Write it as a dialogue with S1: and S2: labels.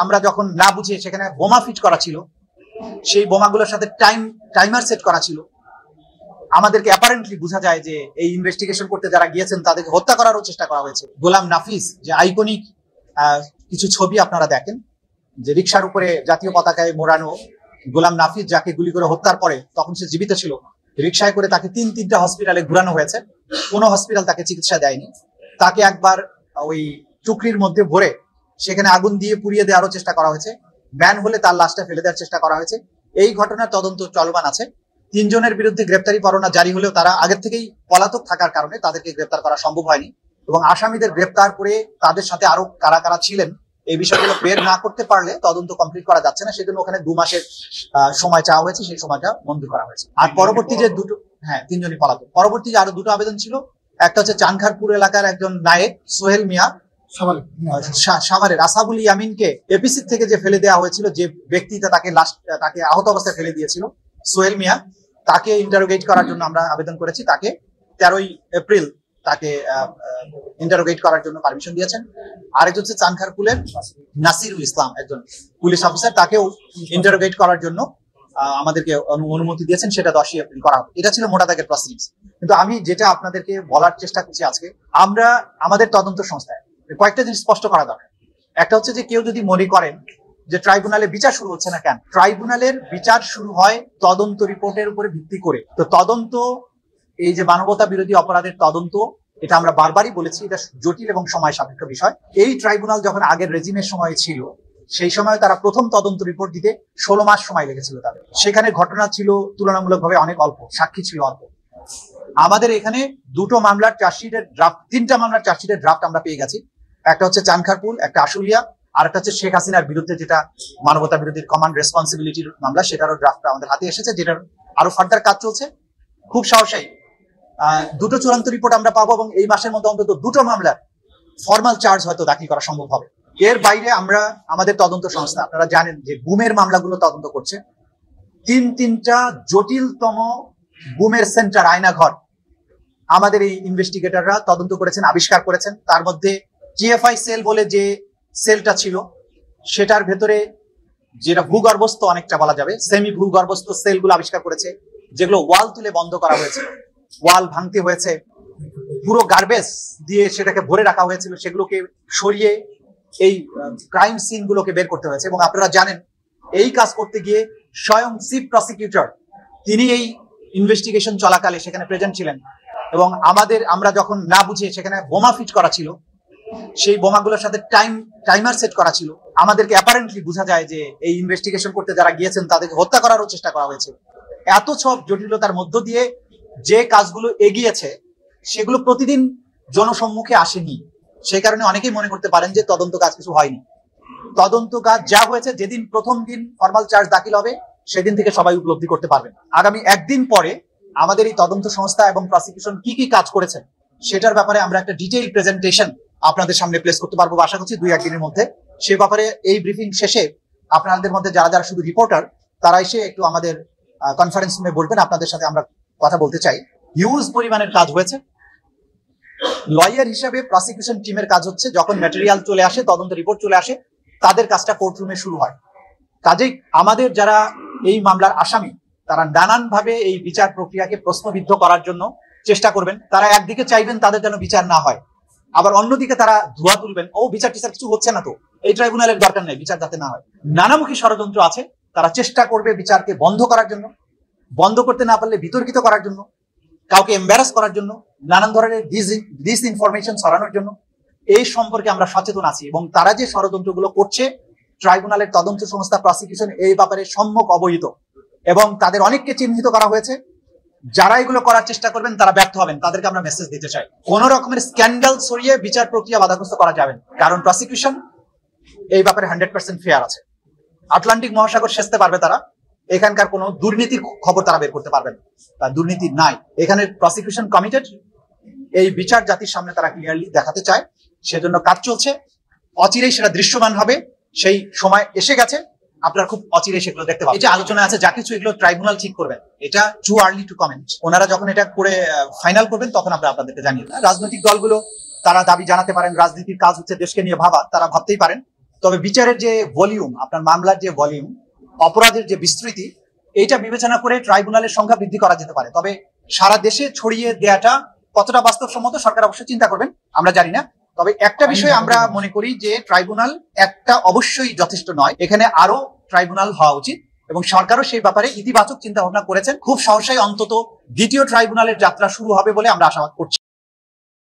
S1: আমরা যখন না বুঝে সেখানে বোমা ফিট করা ছিল, সেই বোমাগুলোর সাথে টাইমার সেট করা ছিল। আমাদেরকে অ্যাপারেন্টলি বোঝা যায় যে এই ইনভেস্টিগেশন করতে যারা গিয়েছেন তাদেরকে হত্যা করারও চেষ্টা করা হয়েছে। গোলাম নাফিস, যে আইকনিক কিছু ছবি আপনারা দেখেন, যে রিকশার উপরে জাতীয় পতাকায় মোড়ানো গোলাম নাফিস, যাকে গুলি করে হত্যার পরে তখন সে জীবিত ছিল, রিকশায় করে তাকে তিনটা হসপিটালে ঘুরানো হয়েছে। কোনো হসপিটাল তাকে চিকিৎসা দেয়নি। তাকে একবার ওই টুকরির মধ্যে ভরে সেখানে আগুন দিয়ে পুড়িয়ে দেওয়ারও চেষ্টা করা হয়েছে। ম্যান হলে তার লাশটা ফেলে দেওয়ার চেষ্টা করা হয়েছে। এই ঘটনার তদন্ত চলমান আছে। 3 জনের বিরুদ্ধে গ্রেপ্তারি পরোয়ানা জারি হলেও তারা আগের থেকেই পলাতক থাকার কারণে তাদেরকে গ্রেপ্তার করা সম্ভব হয়নি। এবং আসামিদের গ্রেপ্তার করে তাদের সাথে আরো কারা কারা ছিলেন এই বিষয়গুলো বের না করতে পারলে তদন্ত কমপ্লিট করা যাচ্ছে না। সেজন্য ওখানে 2 মাসের সময় চাওয়া হয়েছে, সেই সময়টা মঞ্জুর করা হয়েছে। আর পরবর্তী যে 3 জনই পলাতক। পরবর্তী যে আরো 2টো আবেদন ছিল, একটা হচ্ছে চানখারপুর এলাকার একজন নায়েক সোহেল মিয়া, সাভারের আসাবুল ইয়ামিনকে এপিসি থেকে যে ফেলে দেওয়া হয়েছিল, যে ব্যক্তিটা তাকে আহত অবস্থায় ফেলে দিয়েছিল, সোহেল মিয়া, তাকে ইন্টারোগেট করার জন্য আমরা আবেদন করেছি। তাকে 13ই এপ্রিল তাকে ইন্টারোগেট করার জন্য পারমিশন দিয়েছেন। আরেকজন হচ্ছে চানখারপুলের নাসিরুল ইসলাম, একজন পুলিশ অফিসার, তাকেও ইন্টারোগেট করার জন্য আমাদেরকে অনুমতি দিয়েছেন। সেটা 10ই এপ্রিল করা হবে। এটা ছিল মোটা দাগের প্রসিডিংস। কিন্তু আমি যেটা আপনাদেরকে বলার চেষ্টা করছি আজকে, আমরা আমাদের তদন্ত সংস্থায় কয়েকটা জিনিস স্পষ্ট করা দরকার। একটা হচ্ছে যে কেউ যদি মনে করেন যে ট্রাইব্যুনালে বিচার শুরু হচ্ছে না কেন, ট্রাইব্যুনালের বিচার শুরু হয় তদন্ত রিপোর্টের উপরে ভিত্তি করে। তো তদন্ত, এই যে মানবতা বিরোধী অপরাধের তদন্ত, এটা আমরা বারবারই বলেছি, এটা জটিল এবং সময় সাপেক্ষ বিষয়। এই ট্রাইব্যুনাল যখন আগের রেজিমের সময় ছিল, সেই সময় তারা প্রথম তদন্ত রিপোর্ট দিতে 16 মাস সময় লেগেছিল তাদের। সেখানে ঘটনা ছিল তুলনামূলকভাবে অনেক অল্প, সাক্ষী ছিল অল্প। আমাদের এখানে 2টো মামলার চার্জশিটের ড্রাফট, 3টা মামলার চার্জশিটের ড্রাফট আমরা পেয়ে গেছি। একটা হচ্ছে চানখারপুল, একটা আশুলিয়া, আর একটা হচ্ছে শেখ হাসিনার বিরুদ্ধে যেটা মানবতা বিরোধী কমান্ড রেসপন্সিবিলিটির মামলা, সেটারও ড্রাফটটা আমাদের হাতে এসেছে, যেটার আরো ফার্দার কাজ চলছে। খুব সাহসী 2টো চূড়ান্ত রিপোর্ট আমরা পাবো এবং এই মাসের মধ্যে অন্তত 2টো মামলার ফর্মাল চার্জ হয়তো দাখিল করা সম্ভব হবে। এর বাইরে আমরা আমাদের তদন্ত সংস্থা, আপনারা জানেন যে গুমের মামলাগুলো তদন্ত করছে। 3টা জটিলতম গুমের সেন্টার, আয়নাঘর আমাদের এই ইনভেস্টিগেটররা তদন্ত করেছেন, আবিষ্কার করেছেন। তার মধ্যে টিএফআই সেল বলে যে সেলটা ছিল, সেটার ভেতরে যেটা ভূগর্ভস্থ অনেকটা বলা যাবে সেমি ভূগর্ভস্থ সেলগুলো আবিষ্কার করেছে, যেগুলো ওয়াল তুলে বন্ধ করা হয়েছে, ওয়াল ভাঙতে হয়েছে, পুরো গার্বেজ দিয়ে সেটাকে ভরে রাখা হয়েছিল, সেগুলোকে সরিয়ে এই ক্রাইম সিন গুলোকে বের করতে হয়েছে। এবং আপনারা জানেন এই কাজ করতে গিয়ে স্বয়ং চিফ প্রসিকিউটর তিনি এই ইনভেস্টিগেশন চলাকালে সেখানে প্রেজেন্ট ছিলেন। এবং আমরা যখন না বুঝে সেখানে বোমা ফিট করা ছিল, সেই বোমাগুলোর সাথে টাইমার সেট করা ছিল। আমাদেরকে অ্যাপারেন্টলি বোঝা যায় যে এই ইনভেস্টিগেশন করতে যারা গিয়েছেন তাদেরকে হত্যা করারও চেষ্টা করা হয়েছে। এত সব জটিলতার মধ্য দিয়ে যে কাজগুলো এগিয়েছে সেগুলো প্রতিদিন জনসম্মুখে আসেনি। সেই কারণে অনেকেই মনে করতে পারেন যে তদন্ত কাজ কিছু হয়নি। তদন্ত কাজ যা হয়েছে, যেদিন প্রথম দিন ফর্মাল চার্জ দাখিল হবে সেদিন থেকে সবাই উপলব্ধি করতে পারবেন। আগামী 1 দিন পরে আমাদের এই তদন্ত সংস্থা এবং প্রসিকিউশন কি কি কাজ করেছেন সেটার ব্যাপারে আমরা একটা ডিটেইল প্রেজেন্টেশন আপনাদের সামনে প্লেস করতে পারবো আশা করছি 2-1 দিনের মধ্যে। সে ব্যাপারে এই ব্রিফিং শেষে আপনাদের মধ্যে যারা যারা শুধু রিপোর্টার তারা এসে একটু আমাদের কনফারেন্স রুমে বলবেন, আপনাদের সাথে আমরা কথা বলতে চাই। হিউজ পরিমাণের কাজ হয়েছে। লয়ার হিসাবে প্রসিকিউশন টিমের কাজ হচ্ছে যখন ম্যাটেরিয়াল চলে আসে, তদন্ত রিপোর্ট চলে আসে, তাদের কাজটা কোর্টরুমে শুরু হয়। কাজেই আমাদের যারা এই মামলার আসামি তারা নানানভাবে এই বিচার প্রক্রিয়াকে প্রশ্নবিদ্ধ করার জন্য চেষ্টা করবেন। তারা একদিকে চাইবেন তাদের যেন বিচার না হয়, আবার অন্যদিকে তারা ধোয়া তুলবেন, ও বিচার টিচার কিছু হচ্ছে না, তো এই ট্রাইব্যুনালের দরকার নেই, বিচার যাতে না হয়। নানামুখী ষড়যন্ত্র আছে। তারা চেষ্টা করবে বিচারকে বন্ধ করার জন্য, বন্ধ করতে না পারলে বিতর্কিত করার জন্য, কাউকে এম্বারাস করার জন্য, নানান ধরনের ডিসইনফরমেশন ছড়ানোর জন্য। এই সম্পর্কে আমরা সচেতন আছি এবং তারা যে ষড়যন্ত্রগুলো করছে ট্রাইব্যুনালের তদন্ত সংস্থা প্রসিকিউশন এই ব্যাপারে সম্যক অবহিত এবং তাদের অনেককে চিহ্নিত করা হয়েছে। যারা এগুলো করার চেষ্টা করবেন তারা ব্যর্থ হবেন, তাদেরকে আমরা মেসেজ দিতে চাই। কোন রকমের স্ক্যান্ডাল ছড়িয়ে বিচার প্রক্রিয়া বাধাগ্রস্ত করা যাবে না, কারণ প্রসিকিউশন এই ব্যাপারে 100% ফেয়ার আছে। আটলান্টিক মহাসাগর সেচতে পারবে তারা, এখানকার কোনো দুর্নীতির খবর তারা বের করতে পারবেন, দুর্নীতি নাই। এখানে প্রসিকিউশন কমিটেড, এই বিচার জাতির সামনে তারা ক্লিয়ারলি দেখাতে চায়, সেজন্য কাজ চলছে। অচিরেই সেটা দৃশ্যমান হবে, সেই সময় এসে গেছে। আপনারা খুব অচিরে সেগুলো দেখতে পাবেন। এটা আলোচনা আছে, যা কিছু এগুলো ট্রাইব্যুনাল ঠিক করবেন, এটা টু আর্লি টু কমেন্ট। ওনারা যখন এটা করে ফাইনাল করবেন তখন আমরা আপনাদেরকে জানিয়ে দেব। রাজনৈতিক দলগুলো তারা দাবি জানাতে পারেন, রাজনীতির কাজ হচ্ছে দেশকে নিয়ে ভাবা, তারা ভাবতেই পারেন। তবে বিচারের যে ভলিউম, আপনার মামলার যে ভলিউম, অপরাধের যে বিস্তৃতি, এইটা বিবেচনা করে ট্রাইব্যুনালের সংখ্যা বৃদ্ধি করা যেতে পারে। তবে সারা দেশে ছড়িয়ে দেওয়াটা কতটা বাস্তবসম্মত সরকার অবশ্যই চিন্তা করবেন, আমরা জানি না। তবে একটা বিষয় আমরা মনে করি যে ট্রাইব্যুনাল একটা অবশ্যই যথেষ্ট নয়, এখানে আরো ট্রাইব্যুনাল হওয়া উচিত এবং সরকারও সেই ব্যাপারে ইতিবাচক চিন্তা ভাবনা করেছেন। খুব সহসাই অন্তত দ্বিতীয় ট্রাইব্যুনালের যাত্রা শুরু হবে বলে আমরা আশাবাদ করছি।